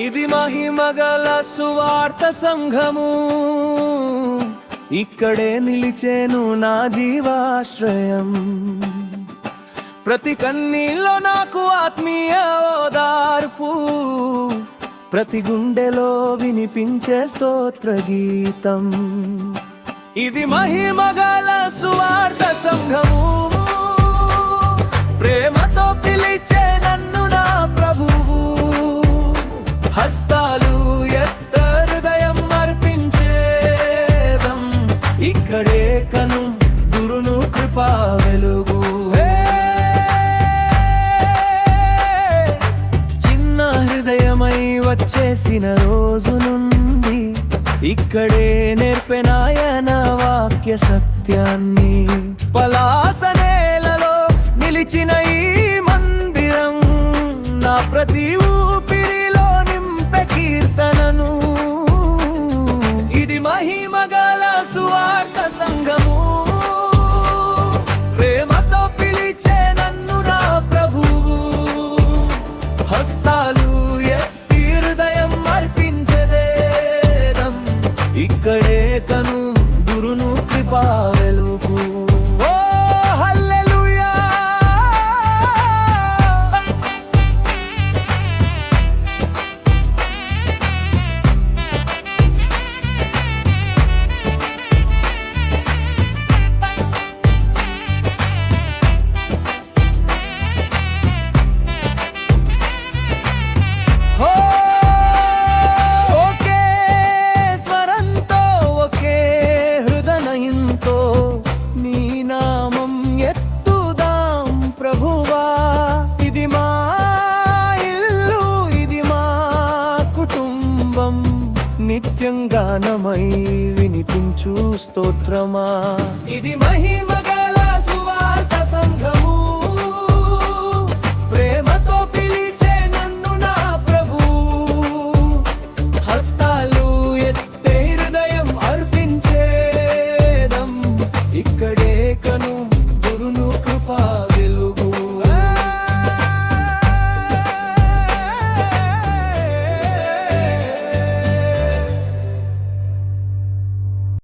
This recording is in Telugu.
ఇది మహిమగల సువార్త సంఘము, ఇక్కడే నిలిచేను నా జీవాశ్రయం. ప్రతి కన్నీలో నాకు ఆత్మీయ ఓదార్పు, ప్రతి గుండెలో వినిపించే స్తోత్ర గీతం. ఇది మహిమగల సువార్త సంఘము, ప్రేమతో పిలిచే నన్ను నా ప్రభువు. హస్తాలు ఎత్త హృదయం అర్పించేదం, ఇక్కడే కను గురును కృపా వెలుగు. చిన్న హృదయమై వచ్చేసిన రోజు నుండి ఇక్కడే నేర్పెనాయన వాక్య సత్యాన్ని. పలాస నేలలో నిలిచిన ఈ మందిరం నా ప్రతి ఊపిరిలో నింపె కీర్తనను. ఇది మహిమగల సువార్త సంఘము, ప్రేమతో పిలిచే నన్ను నా ప్రభువు. హస్తాలు ఎత్తి హృదయం అర్పించదేదం, ఇక్కడే కను గురును కృపా వెలుగు. నిత్యం గానమై వినిపించు స్తోత్రమా. ఇది మహిమ